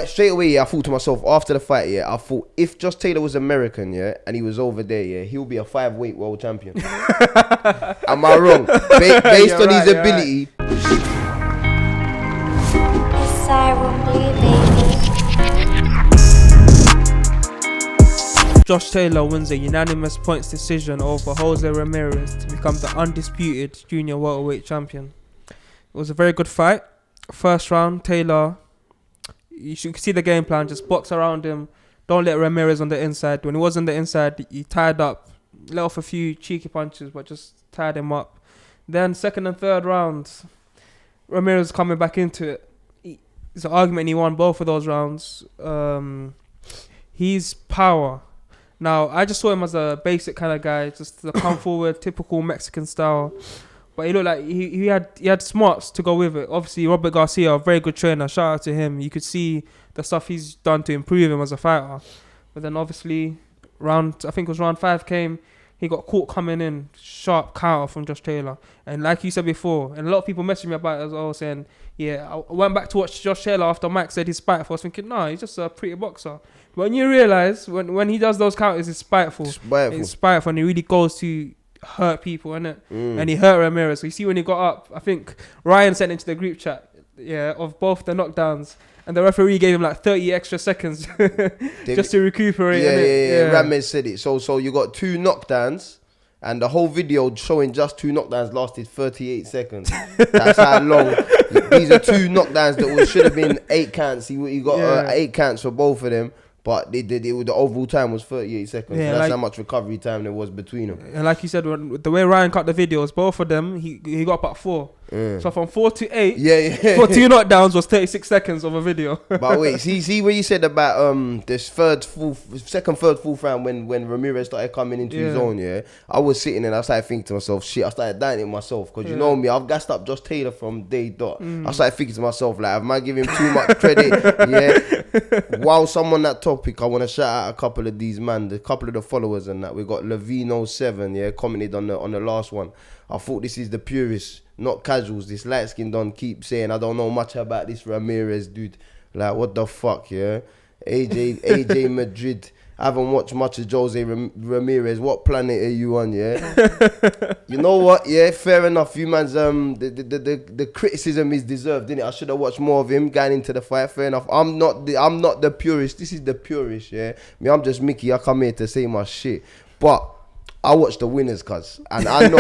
straight away, I thought to myself after the fight, I thought if Josh Taylor was American, and he was over there, he'll be a 5-weight world champion. Am I wrong? Based on his ability. Josh Taylor wins a unanimous points decision over Jose Ramirez to become the undisputed junior welterweight champion. It was a very good fight. First round, Taylor, you should see the game plan, just box around him. Don't let Ramirez on the inside. When he was on the inside, he tied up, let off a few cheeky punches, but just tied him up. Then second and third rounds, Ramirez coming back into it. It's an argument he won both of those rounds. He's power. Now, I just saw him as a basic kind of guy, just the come forward, typical Mexican style. But he looked like he had smarts to go with it. Obviously, Robert Garcia, a very good trainer. Shout out to him. You could see the stuff he's done to improve him as a fighter. But then obviously, I think it was round 5 came, he got caught coming in, sharp counter from Josh Taylor. And like you said before, and a lot of people messaged me about it as well, saying, I went back to watch Josh Taylor after Mike said he's spiteful. I was thinking, no, he's just a pretty boxer. But when you realise, when he does those counters, it's spiteful. It's spiteful, and he really goes to hurt people, innit? And he hurt Ramirez. So you see when he got up, I think Ryan sent into the group chat, of both the knockdowns. And the referee gave him like 30 extra seconds just to recuperate. Yeah. Ramirez said it. So you got 2 knockdowns, and the whole video showing just 2 knockdowns lasted 38 seconds. That's how long. These are 2 knockdowns that should have been 8 counts. He got 8 counts for both of them. But the overall time was 38 seconds. Yeah, so that's how much recovery time there was between them. And like you said, the way Ryan cut the videos, both of them, he got up at 4. So from 4 to 8, for 2 knockdowns was 36 seconds of a video. But wait, see what you said about this second, third, fourth round when Ramirez started coming into his own, I was sitting and I started thinking to myself, shit, I started doubting myself. Because you know me, I've gassed up Josh Taylor from day dot. I started thinking to myself, like, am I giving him too much credit? While someone that topic, I want to shout out a couple of these a couple of the followers and that. We got Levino7, commented on the last one. I thought this is the purist, not casuals. This light skin don't keep saying I don't know much about this Ramirez dude. Like, what the fuck, AJ Madrid. I haven't watched much of Jose Ramirez. What planet are you on, You know what, fair enough. You man's the criticism is deserved, didn't it? I should have watched more of him going into the fight. Fair enough. I'm not the purist. This is the purist, Me, I'm just Mickey. I come here to say my shit. But I watch the winners, cuz. And I know,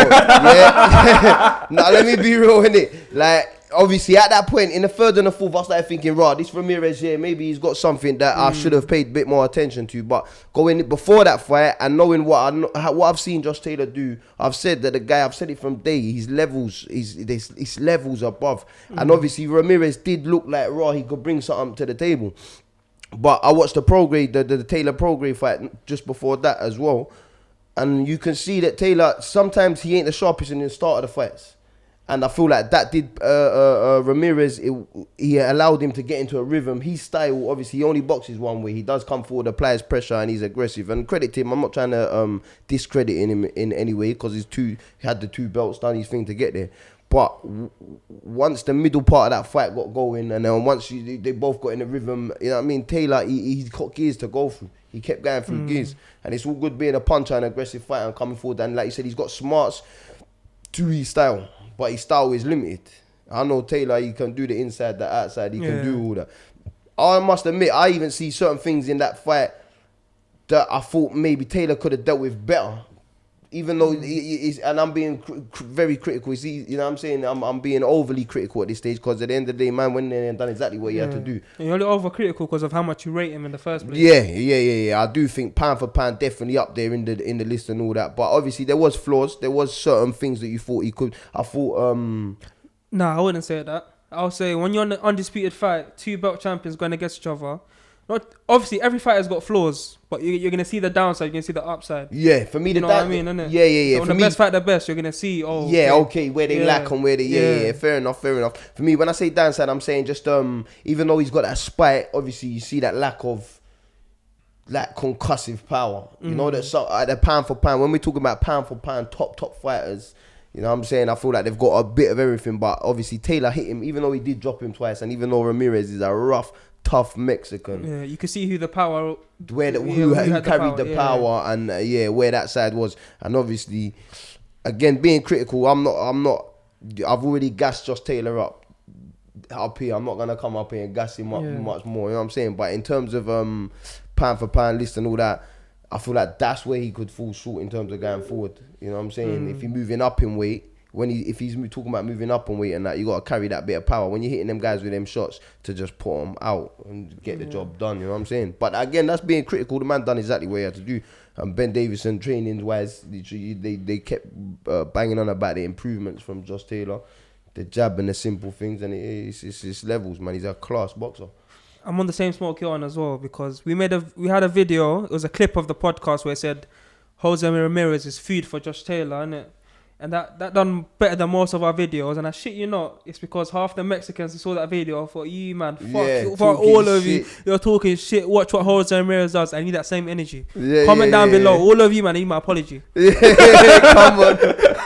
Now, let me be real, innit? Like, obviously, at that point, in the third and the fourth, I started thinking, this Ramirez here, maybe he's got something that I should have paid a bit more attention to. But going before that fight and knowing what I've seen Josh Taylor do, I've said that the guy, I've said it from day, his levels above. And obviously, Ramirez did look like he could bring something to the table. But I watched the Taylor Prograis fight just before that as well. And you can see that Taylor, sometimes he ain't the sharpest in the start of the fights. And I feel like that did Ramirez, he allowed him to get into a rhythm. His style, obviously, he only boxes one way. He does come forward, applies pressure, and he's aggressive. And credit to him, I'm not trying to discredit him in any way, because he had the 2 belts, done his thing to get there. But once the middle part of that fight got going, and then once they both got in a rhythm, you know what I mean? Taylor, he's got gears to go through. He kept going through gears. And it's all good being a puncher and aggressive fighter and coming forward. And like you said, he's got smarts to his style. But his style is limited. I know Taylor, he can do the inside, the outside. He can do all that. I must admit, I even see certain things in that fight that I thought maybe Taylor could have dealt with better. Even though, and I'm being very critical. You know what I'm saying? I'm being overly critical at this stage, because at the end of the day, man went in and done exactly what he had to do. And you're only overcritical because of how much you rate him in the first place. Yeah. I do think pound for pound definitely up there in the list and all that. But obviously there was flaws. There was certain things that you thought he could. I thought. No, I wouldn't say that. I would say when you're in an undisputed fight, 2 belt champions going against each other. Obviously, every fighter's got flaws, but you're going to see the downside, you're going to see the upside. Yeah, for me, you know what I mean, innit? Yeah. So when the best fight the best, you're going to see, where they lack and where they, fair enough. For me, when I say downside, I'm saying just, even though he's got that spite, obviously, you see that lack of, like, concussive power. You know, that the pound for pound, when we're talking about pound for pound, top fighters, you know what I'm saying? I feel like they've got a bit of everything, but obviously, Taylor hit him, even though he did drop him twice, and even though Ramirez is a rough, tough Mexican. Yeah, you can see who the power, Who had carried the power, and where that side was. And obviously, again, being critical, I've already gassed Josh Taylor up here. I'm not gonna come up here and gas him up much more. You know what I'm saying? But in terms of pound for pound list and all that, I feel like that's where he could fall short in terms of going forward. You know what I'm saying? If you're moving up in weight, if he's talking about moving up in weight and that, you got to carry that bit of power. When you're hitting them guys with them shots to just put them out and get the job done, you know what I'm saying? But again, that's being critical. The man done exactly what he had to do. And Ben Davison, training-wise, they kept banging on about the improvements from Josh Taylor, the jab and the simple things, and it's levels, man. He's a class boxer. I'm on the same smoke you're on as well, because we had a video. It was a clip of the podcast where it said Jose Ramirez is food for Josh Taylor, innit? And that done better than most of our videos. And I shit you not, it's because half the Mexicans who saw that video thought, you man, fuck all of you. You're talking shit. Watch what Jose Ramirez does. I need that same energy. Comment down below. All of you, man, I need my apology. Come on.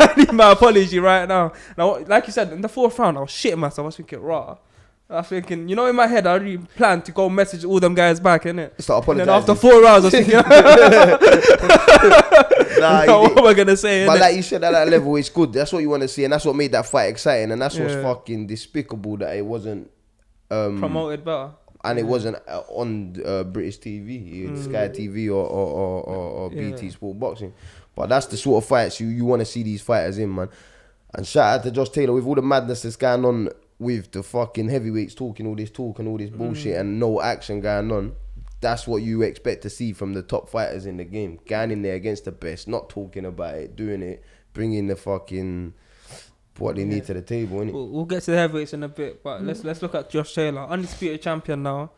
I need my apology right now. Now, like you said, in the fourth round, I was shitting myself. I was thinking, raw. I was thinking, in my head, I already planned to go message all them guys back, innit? Start apologizing. And then after 4 rounds, I was thinking, what am I going to say? But like you said, at that level, it's good. That's what you want to see. And that's what made that fight exciting. And that's what's fucking despicable, that it wasn't promoted better. And it wasn't on British TV, Sky TV or BT Sport Boxing. But that's the sort of fights you want to see these fighters in, man. And shout out to Josh Taylor with all the madness that's going on with the fucking heavyweights talking all this talk and all this bullshit and no action going on. That's what you expect to see from the top fighters in the game. Going in there against the best, not talking about it, doing it, bringing the fucking what they need to the table, innit? We'll get to the heavyweights in a bit, but let's look at Josh Taylor, undisputed champion now.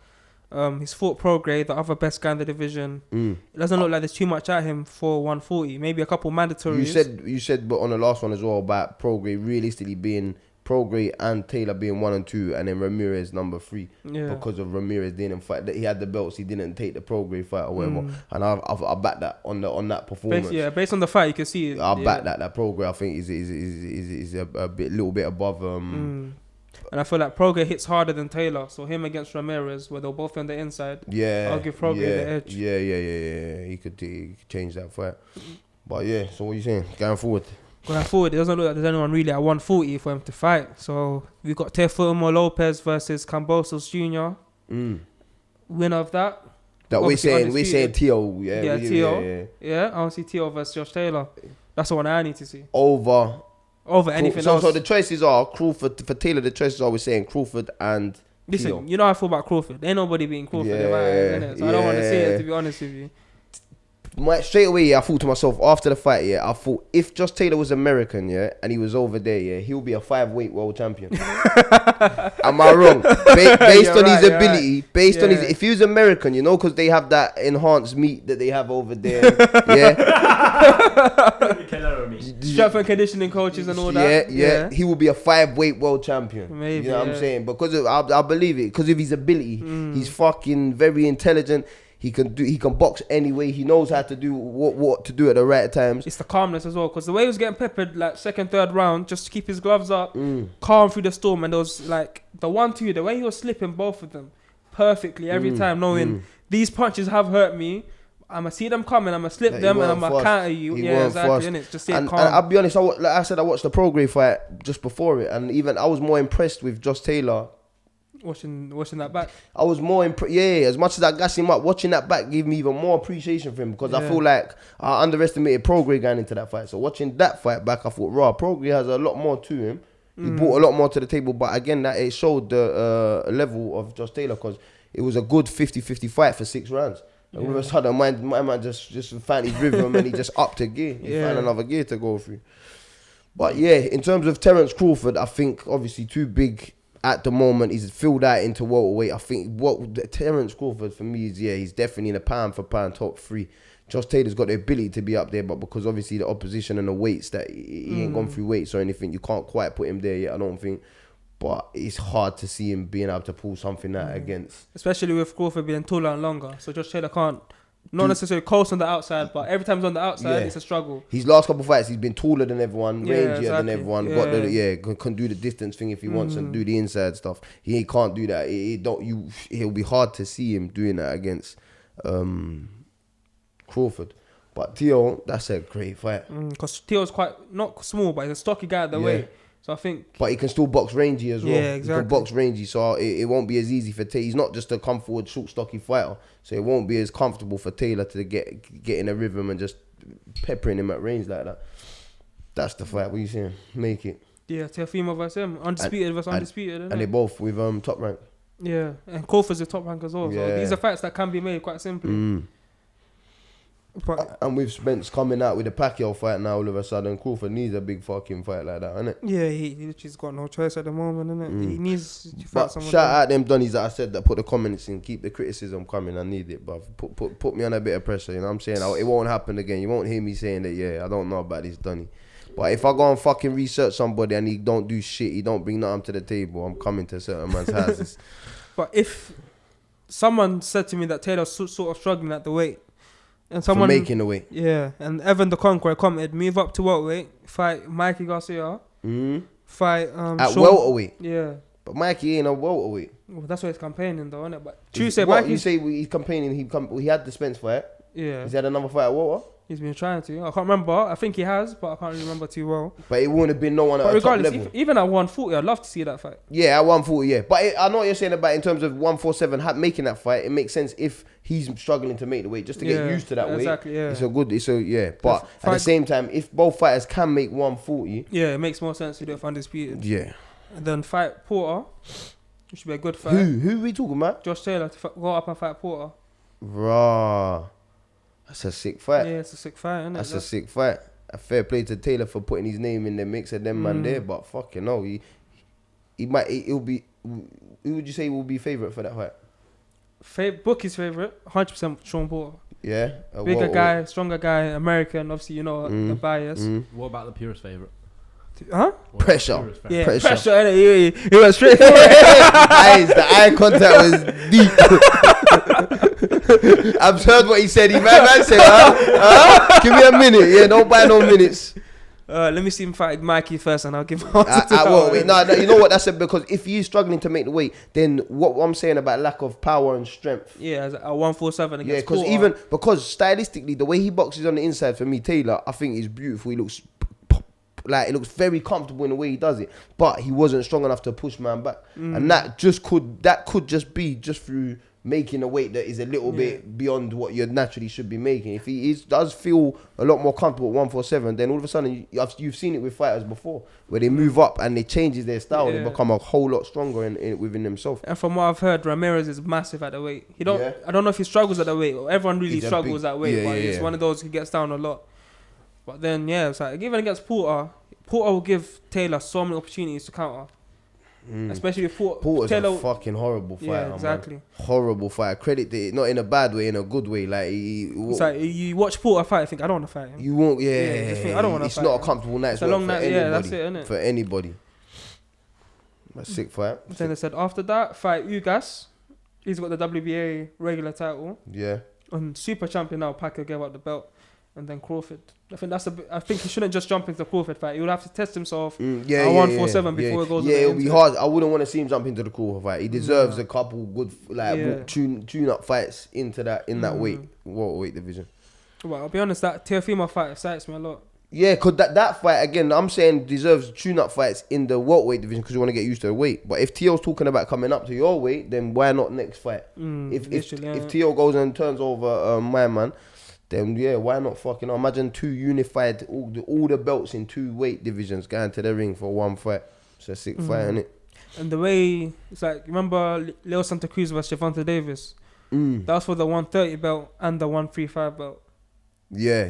He's fought Prograis, the other best guy in the division. It doesn't look like there's too much at him for 140. Maybe a couple mandatories. You said, but on the last one as well about Prograis realistically being Prograis and Taylor being 1 and 2, and then Ramirez number 3 because of Ramirez didn't fight. That he had the belts, he didn't take the Prograis fight or whatever. And I back that on that performance. Based on the fight, you can see it. I back that Prograis I think is a little bit above. And I feel like Prograis hits harder than Taylor, so him against Ramirez, where they'll both be on the inside. I'll give Prograis the edge. Yeah. He could change that fight. But so what are you saying? Going forward, it doesn't look like there's anyone really at 140 for him to fight. So we've got Teofimo Lopez versus Kambosos Jr. Winner of that. That we're saying Teo. Teo. Yeah, I want to see Teo versus Josh Taylor. That's the one I need to see. Over anything else. So the choices are Crawford for Taylor. The choices are we're saying Crawford and listen. Teo. You know how I feel about Crawford. Ain't nobody beating Crawford. So I don't want to see it, to be honest with you. Straight away, I thought to myself after the fight, I thought if Josh Taylor was American, and he was over there, he'll be a 5-weight world champion. Am I wrong? Based on his ability, on his, if he was American, because they have that enhanced meat that they have over there, strength and conditioning coaches and all that. He will be a 5-weight world champion. Maybe, you know what I'm saying? Because I believe it, because of his ability, he's fucking very intelligent. He can box anyway. He knows how to do what to do at the right times. It's the calmness as well, because the way he was getting peppered, like second, third round, just to keep his gloves up, calm through the storm, and there was like the 1-2, the way he was slipping both of them perfectly every time, knowing these punches have hurt me. I'ma see them coming. I'ma slip them, and I'ma counter you. Exactly. Innit? Just and I'll be honest. Like I said, I watched the Prograis fight just before it, and even I was more impressed with Josh Taylor. Watching that back, I was more as much as I gassed him up, watching that back gave me even more appreciation for him, because I feel like I underestimated Prograis going into that fight. So watching that fight back, I thought, Prograis has a lot more to him. He brought a lot more to the table, but again, that it showed the level of Josh Taylor, because it was a good 50-50 fight for 6 rounds. And all of a sudden, my man just found his rhythm and he just upped a gear. He found another gear to go through. But in terms of Terence Crawford, I think obviously too big at the moment. He's filled out into welterweight. I think Terence Crawford for me is he's definitely in a pound for pound top 3. Josh Taylor's got the ability to be up there, but because obviously the opposition and the weights that he ain't gone through weights or anything, you can't quite put him there yet, I don't think. But it's hard to see him being able to pull something out against. Especially with Crawford being taller and longer. So Josh Taylor can't Not necessarily close on the outside, but every time he's on the outside, it's a struggle. His last couple fights, he's been taller than everyone, rangier than exactly. everyone. Can do the distance thing if he wants and do the inside stuff. He can't do that. It'll be hard to see him doing that against Crawford. But Teo, that's a great fight. Because Teo's quite not small, but he's a stocky guy at the weight. So I think, but he can still box rangy as well. Yeah, exactly. He can box rangy, so it won't be as easy for Taylor. He's not just a come forward, short, stocky fighter, so it won't be as comfortable for Taylor to get in a rhythm and just peppering him at range like that. That's the fight. What you saying? Make it. Yeah, Teofimo versus him, undisputed versus undisputed, and they both with top rank. Yeah, and Crawford's a top rank as well. So these are fights that can be made quite simply. But, and with Spence coming out with the Pacquiao fight now, all of a sudden Crawford needs a big fucking fight like that, innit? Yeah, he's got no choice at the moment, innit? He needs to fight someone. Shout out them Donnies that I said that put the comments in, keep the criticism coming. I need it, but put me on a bit of pressure. You know what I'm saying? It won't happen again. You won't hear me saying that. I don't know about this Donnie. But if I go and fucking research somebody and he don't do shit, he don't bring nothing to the table, I'm coming to certain man's houses. But if someone said to me that Taylor's sort of struggling at the weight, and someone for making the weight, and Evan the Conqueror commented, move up to welterweight, fight Mikey Garcia, fight at welterweight, but Mikey ain't a welterweight. Well, that's why he's campaigning though, isn't it? But Tuesday, you say he's campaigning. He had the Spence fight. Yeah, he's had another fight at welter. He's been trying to. I can't remember. I think he has, but I can't really remember too well. But it wouldn't have been no one at a top level. Even at 140, I'd love to see that fight. Yeah, at 140, yeah. But I know what you're saying about in terms of 147 making that fight. It makes sense if he's struggling to make the weight, just to get used to that weight. Exactly, yeah. But at the same time, if both fighters can make 140... Yeah, it makes more sense to do it for Undisputed. Yeah. And then fight Porter, which should be a good fight. Who are we talking about? Josh Taylor to go up and fight Porter. Rah. That's a sick fight. Yeah, it's a sick fight, isn't it? That's a sick fight. A fair play to Taylor for putting his name in the mix of them man there, but fucking no, he'll be. Who would you say will be favourite for that fight? Bookie's favourite, 100% Sean Porter. Yeah, bigger guy, stronger guy, American. Obviously, the bias. What about the Purist favourite? Huh? Pressure. Yeah, pressure. He went straight. The eye contact was deep. I've heard what he said. He might say, give me a minute. Yeah, don't buy no minutes. Let me see him fight Mikey first, and I'll give him. No, you know what? That's it, because if he's struggling to make the weight, then what I'm saying about lack of power and strength. Yeah, at 147 against Porter. Yeah, because stylistically, the way he boxes on the inside for me, Taylor, I think is beautiful. He looks it looks very comfortable in the way he does it, but he wasn't strong enough to push man back, and that could just be through making a weight that is a little bit beyond what you naturally should be making. If he does feel a lot more comfortable at 147, then all of a sudden you've seen it with fighters before where they move up and they changes their style and they become a whole lot stronger within themselves. And from what I've heard, Ramirez is massive at the weight. I don't know if he struggles at the weight. Everyone really struggles at weight, but he's one of those who gets down a lot. But then it's like even against Porter will give Taylor so many opportunities to counter. Especially with Porter's Taylor, a fucking horrible fighter. Yeah, exactly. Man. Horrible fighter. Credit it, not in a bad way, in a good way. It's like you watch Porter fight, I think I don't want to fight him. You won't, think, I don't want to fight It's not him. A comfortable night. It's a long night. Yeah, that's it, isn't it? For anybody. A sick fight. Then they said after that fight Ugas. He's got the WBA regular title. Yeah. And super champion now. Pacquiao gave up the belt. And then Crawford. I think he shouldn't just jump into the Crawford fight. He would have to test himself at 147 before it goes. Yeah, it'll be hard. I wouldn't want to see him jump into the Crawford fight. He deserves a couple good tune-up fights in that weight division. Well, I'll be honest, that Teofimo fight excites me a lot. Yeah, because that fight, again, I'm saying deserves tune-up fights in the welterweight division because you want to get used to the weight. But if Teo's talking about coming up to your weight, then why not next fight? If Teo goes and turns over my man, then why not fucking imagine two unified, all the belts in two weight divisions going to the ring for one fight. It's a sick fight, isn't it? And the way, it's like, remember Leo Santa Cruz versus Gervonta Davis? That was for the 130 belt and the 135 belt. Yeah.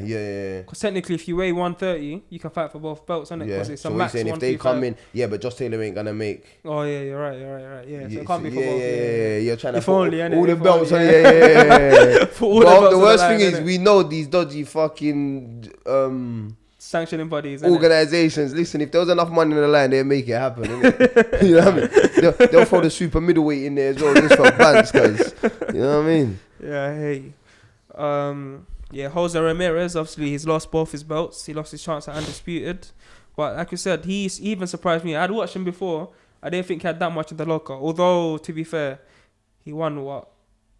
Because technically, if you weigh 130, you can fight for both belts, isn't it? Because it's a max 135. If they come in, but Josh Taylor ain't gonna make. Oh yeah, you're right. Yeah, so it can't be for both. Yeah. You're trying if to only, all the belts. Yeah. The worst thing is we know these dodgy fucking sanctioning bodies, organizations. Listen, if there was enough money in the line, they'd make it happen. Innit? You know what I mean? They'll throw the super middleweight in there as well, just for bands, cause you know what I mean. Yeah, hey. Jose Ramirez, obviously, he's lost both his belts. He lost his chance at Undisputed. But like you said, he even surprised me. I'd watched him before. I didn't think he had that much in the locker. Although, to be fair, he won what?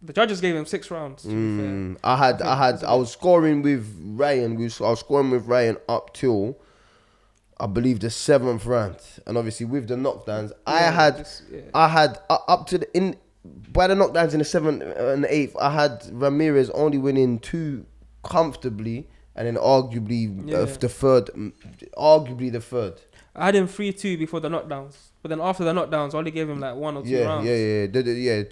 The judges gave him 6 rounds. To be fair. I was scoring with Ryan. I was scoring with Ryan up till, I believe, the 7th round. And obviously with the knockdowns, I had up to by the knockdowns in the 7th and the 8th, I had Ramirez only winning 2 comfortably, and then arguably the third. I had him 3-2 before the knockdowns. But then after the knockdowns, I only gave him like 1 or 2 rounds.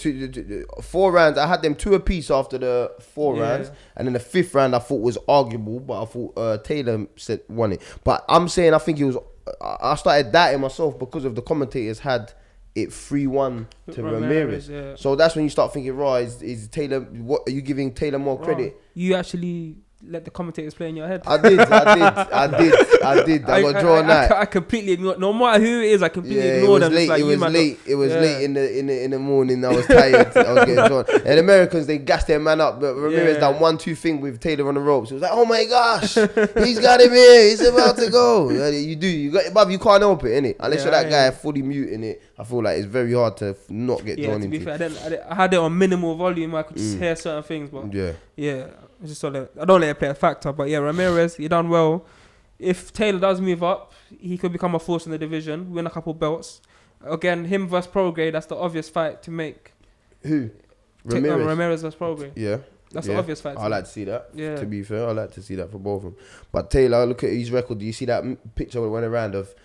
Two, 4 rounds. I had them 2 apiece after the 4 rounds. And then the 5th round I thought was arguable, but I thought Taylor won it. But I'm saying I think it was... I started doubting myself because of the commentators had it 3-1 to Ramirez. Yeah. So that's when you start thinking, right, is Taylor... What are you giving Taylor more credit? You actually... let the commentators play in your head. I did. I got drawn out. I completely ignored. No matter who it is, I completely ignored them. It was late. It was late in the morning. I was tired. I was getting drawn. And Americans, they gassed their man up. But Ramirez done 1-2 thing with Taylor on the ropes. It was like, oh my gosh, he's got him here. He's about to go. You can't help it, innit? Unless you're that guy fully muting it. I feel like it's very hard to not get drawn into. To be fair, I had it on minimal volume. I could just hear certain things, but I just I don't let it play a factor. But Ramirez, he done well. If Taylor does move up, he could become a force in the division, win a couple belts. Again, him versus Prograis, that's the obvious fight to make. Who? Ramirez. Ramirez versus Prograis. Yeah. That's the obvious fight. I like to see that. Yeah. To be fair, I like to see that for both of them. But Taylor, look at his record. Do you see that picture that went around of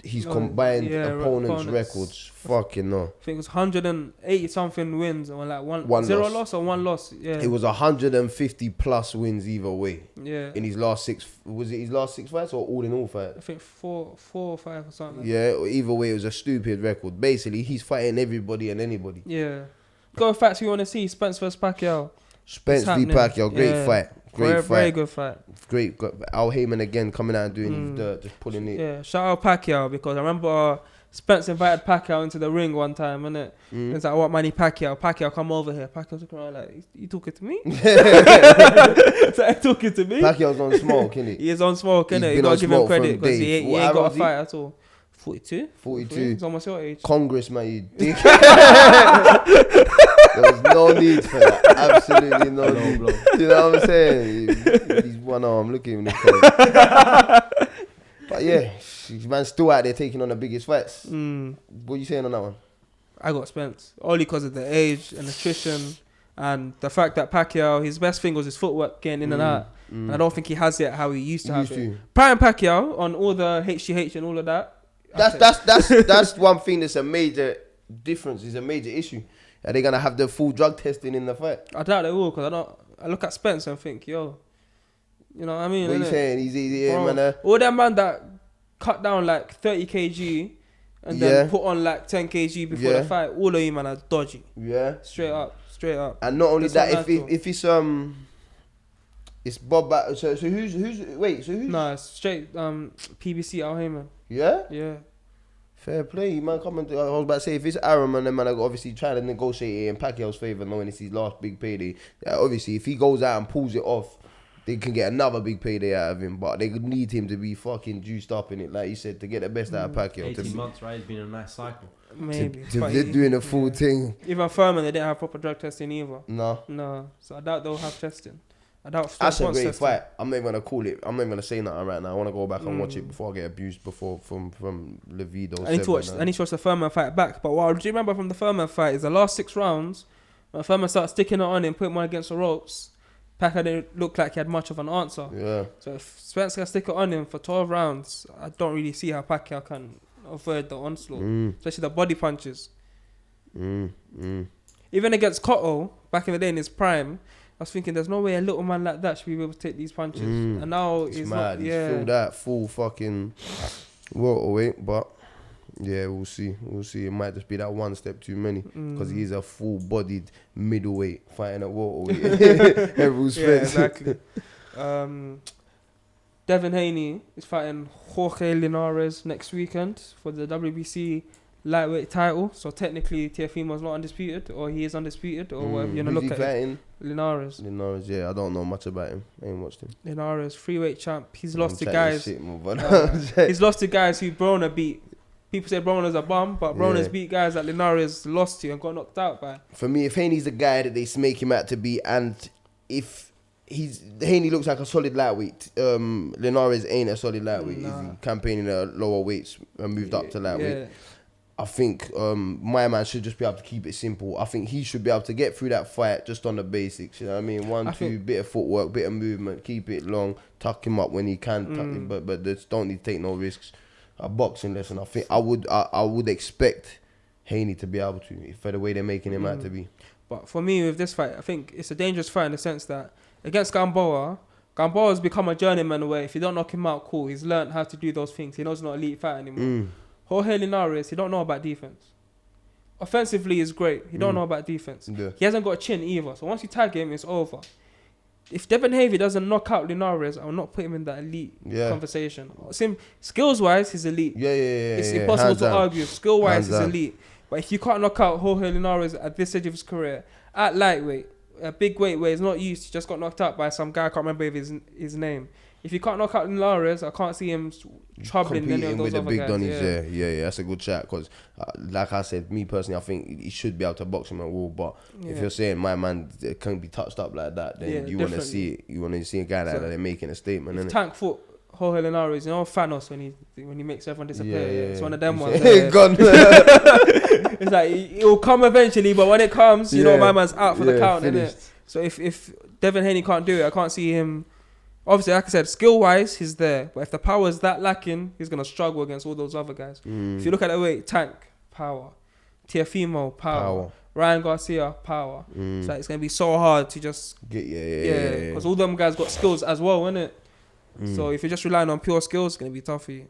his combined opponents' records? Fucking no. I think it was 180 something wins or like one 0 loss or 1 loss. Yeah. It was 150 plus wins either way. Yeah. In his last 6, was it his last 6 fights or all in all fights? I think 4 or 5 or something. Yeah. Either way, it was a stupid record. Basically, he's fighting everybody and anybody. Yeah. Go facts we want to see. Spence versus Pacquiao. Spence v Pacquiao, great fight. Very good fight. Great. Al Heyman again coming out and doing his dirt, just pulling it. Yeah, shout out Pacquiao, because I remember Spence invited Pacquiao into the ring one time, innit? It's like, what money Pacquiao, come over here. Pacquiao's looking around like, you talking to me? It's like, talking to me? Pacquiao's on smoke, innit? He is on smoke, innit? You gotta give him credit, because he ain't got a fight at all. 42? He's almost your age. Congressman, you dick. There was no need for that. Absolutely no need. You know what I'm saying? He's one arm. Look at him in the face. But yeah, man's still out there taking on the biggest fights. What are you saying on that one? I got Spence. Only because of the age and nutrition and the fact that Pacquiao, his best thing was his footwork getting in and out. And I don't think he has it how he used to have it. Prime Pacquiao on all the HGH and all of that. That's one thing that's a major difference, is a major issue. Are they gonna have the full drug testing in the fight? I doubt they will, because I look at Spence and think, yo, you know what I mean? What are you saying? He's man. All them man that cut down like 30 kg and then put on like 10 kg before the fight, all of you man are dodgy. Yeah. Straight up. And not only that, if it's Bob. So who's? No, it's straight PBC Al Heyman. Yeah. Yeah. Fair play, man. I was about to say, if it's Aaron, man, then man, I obviously trying to negotiate it in Pacquiao's favour, knowing it's his last big payday. Obviously, if he goes out and pulls it off, they can get another big payday out of him. But they need him to be fucking juiced up in it, like you said, to get the best out of Pacquiao. 18 months, right? It's been a nice cycle. Maybe. They're doing a full thing. Even Furman, they didn't have proper drug testing either. No. So I doubt they'll have testing. That's a great fight. I'm not even gonna call it. I'm not even gonna say nothing right now. I want to go back and watch it before I get abused from Levido. I need to watch the Furman fight back. But what I do remember from the Furman fight is the last 6 rounds, when Furman started sticking it on him, putting one against the ropes, Pacquiao didn't look like he had much of an answer. Yeah. So if Spence can stick it on him for 12 rounds, I don't really see how Pacquiao can avoid the onslaught, especially the body punches. Even against Cotto, back in the day in his prime, I was thinking there's no way a little man like that should be able to take these punches. And now he's mad. He's filled that full fucking welterweight, but yeah, we'll see. It might just be that one step too many, because he's a full-bodied middleweight fighting at welterweight. Everyone's exactly. Devin Haney is fighting Jorge Linares next weekend for the WBC lightweight title. So technically, Teofimo's not undisputed, or he is undisputed, or whatever you wanna Who's look he at. fighting? Linares. Linares, yeah. I don't know much about him. I ain't watched him. Linares, freeweight champ. He's lost to I'm guys. chatting shit, man, but He's lost to guys who Broner beat. People say Broner's a bum, but Broner's beat guys that Linares lost to and got knocked out by. For me, if Haney's the guy that they make him out to be, and if Haney looks like a solid lightweight, Linares ain't a solid lightweight. Nah. He's campaigning at lower weights and moved up to lightweight. Yeah. I think my man should just be able to keep it simple. I think he should be able to get through that fight just on the basics. You know what I mean? One, two, bit of footwork, bit of movement, keep it long, tuck him up when he can, tuck him, but just don't need to take no risks. A boxing lesson. I think I would expect Haney to be able to, for the way they're making him out to be. But for me, with this fight, I think it's a dangerous fight in the sense that against Gamboa's become a journeyman where if you don't knock him out, cool. He's learned how to do those things. He knows he's not an elite fighter anymore. Jorge Linares, he don't know about defense. Offensively is great. He don't know about defense. Yeah. He hasn't got a chin either. So once you tag him, it's over. If Devin Haney doesn't knock out Linares, I will not put him in that elite conversation. Skills-wise, he's elite. It's impossible to argue. Skill-wise, he's elite. But if you can't knock out Jorge Linares at this stage of his career, at lightweight, a big weight where he's not used, he just got knocked out by some guy, I can't remember his name. If you can't knock out Linares, I can't see him troubling any of those other guys. Competing with the big Donnies, yeah, that's a good chat. Because, like I said, me personally, I think he should be able to box him at will. But if you're saying my man can't be touched up like that, then you want to see it. You want to see a guy like that they're making a statement. If Tank foot Jorge Linares, you know Thanos when he makes everyone disappear. It's one of them ones. Gone. It's like it will come eventually, but when it comes, you know my man's out for the count, innit? So if Devin Haney can't do it, I can't see him. Obviously, like I said, skill-wise, he's there. But if the power is that lacking, he's going to struggle against all those other guys. If you look at the way, Tank, power. Teofimo, power. Ryan Garcia, power. So it's going to be so hard to just... Because all them guys got skills as well, innit? So if you're just relying on pure skills, it's going to be tough for you.